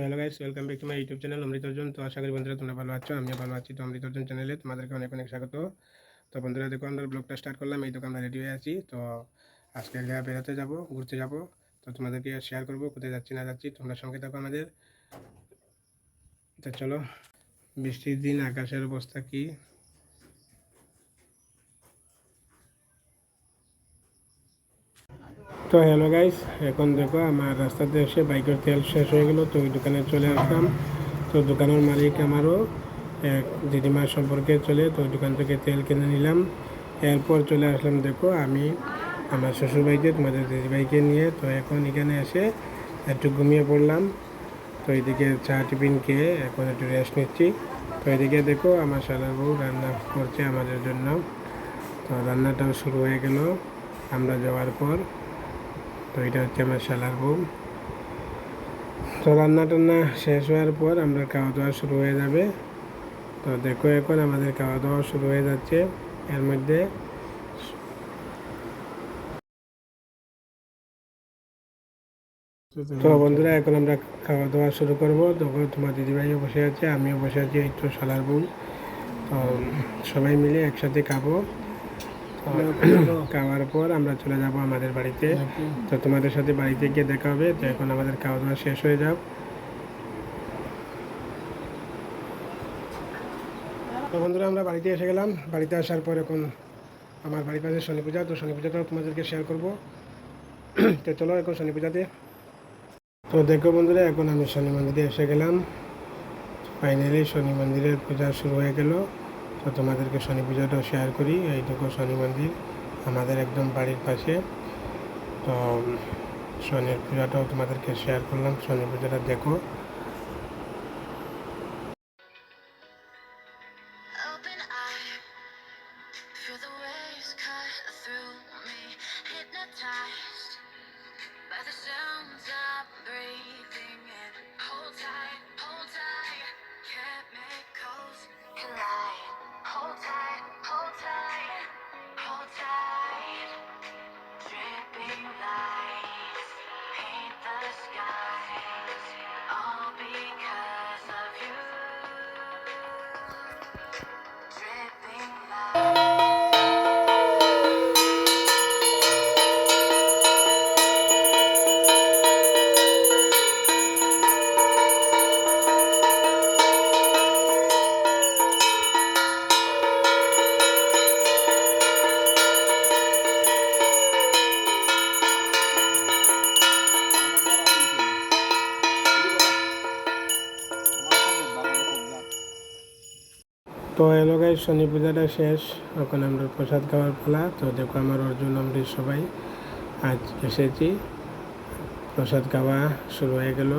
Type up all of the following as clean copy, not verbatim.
Hello guys, welcome back to my YouTube channel Amrit Arjun. তো আশা করি বন্ধুরা তোমরা ভালো আছো, আমিও ভালো আছি। তো অমৃত অর্জুন চ্যানেলে তোমাদেরকে অনেক অনেক স্বাগত। তো বন্ধুরা দেখো, আমরা ব্লগটা স্টার্ট করলাম। এই দোকান আমরা রেডি হয়ে আছি। তো আজকে এক জায়গায় বেরোতে যাবো, ঘুরতে যাবো। তো তোমাদেরকে শেয়ার করবো কোথায় যাচ্ছি না যাচ্ছি, তোমরা সঙ্গে থাকো আমাদের। তো চলো, বৃষ্টির দিন আকাশের অবস্থা কি। তো হ্যালো গাইস, এখন দেখো আমার রাস্তাতে এসে বাইকের তেল শেষ হয়ে গেলো। তো ওই দোকানে চলে আসলাম। তো দোকানের মালিক আমারও এক দিদিমার সম্পর্কে চলে, তো ওই দোকান থেকে তেল কিনে নিলাম। এরপর চলে আসলাম দেখো আমি আমার শ্বশুরবাড়িতে তোমাদের দিদিভাইকে নিয়ে। তো এখন এখানে এসে একটু ঘুমিয়ে পড়লাম। তো এইদিকে চা টিফিন খেয়ে এখন একটু রেস্ট নিচ্ছি। তো এদিকে দেখো আমার শালার বউ রান্না করছে আমাদের জন্য। তো রান্নাটাও শুরু হয়ে গেল আমরা যাওয়ার পর। তো এটা হচ্ছে আমার শালার বউ। তো রান্না টান্না শেষ হওয়ার পর আমরা খাওয়া দাওয়া শুরু হয়ে যাবে। তো দেখো এখন আমাদের খাওয়া দাওয়া শুরু হয়ে যাচ্ছে। এর মধ্যে তো বন্ধুরা এখন আমরা খাওয়া দাওয়া শুরু করবো। তখন তোমার দিদিভাইও বসে আছে, আমিও বসে আছি, এই তো শালার বউ। তো সবাই মিলে একসাথে খাবো। খাওয়ার পর আমরা চলে যাব আমাদের বাড়িতে। তো তোমাদের সাথে বাড়িতে গিয়ে দেখা হবে। তো এখন আমাদের খাওয়া দাওয়া শেষ হয়ে যাও। তো বন্ধুরা আমরা বাড়িতে এসে গেলাম। বাড়িতে আসার পর এখন আমার বাড়ির পাশে শনি পূজা। তো শনি পূজাটাও তোমাদেরকে শেয়ার করবো। তো চলো এখন শনি পূজাতে। তো দেখো বন্ধুরা, এখন আমি শনি মন্দিরে এসে গেলাম। ফাইনালি শনি মন্দিরের পূজা শুরু হয়ে গেল। তো তোমাদেরকে শনি পূজাটাও শেয়ার করি। এই দেখো শনি মন্দির আমাদের একদম বাড়ির পাশে। তো শনির পূজাটাও তোমাদেরকে শেয়ার করলাম। শনি পূজাটা দেখো। তো হ্যালো গাইস, শনি পূজাটা শেষ। এখন আমরা প্রসাদ খাওয়ার পালা। তো দেখো আমার অর্জুন অমৃত সবাই আজ এসেছি। প্রসাদ খাওয়া শুরু হয়ে গেল।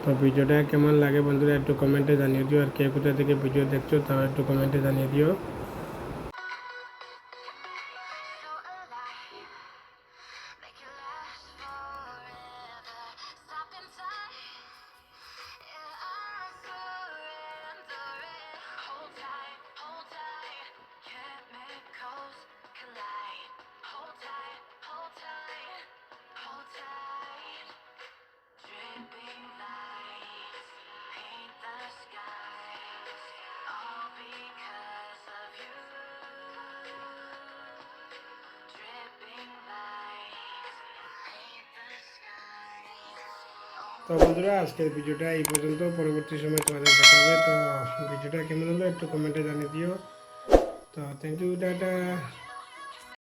তো ভিডিওটা কেমন লাগে বন্ধুরা একটু কমেন্টে জানিয়ে দিও। আর কে কোথা থেকে ভিডিও দেখছো তাও একটু কমেন্টে জানিয়ে দিও। তো বন্ধুরা আজকের ভিডিওটা এই পর্যন্ত। পরবর্তী সময় তোমাদের দেখা হবে। তো ভিডিওটা কেমন হলো একটু কমেন্টে জানিয়ে দিও। তো থ্যাংক ইউ, টাটা।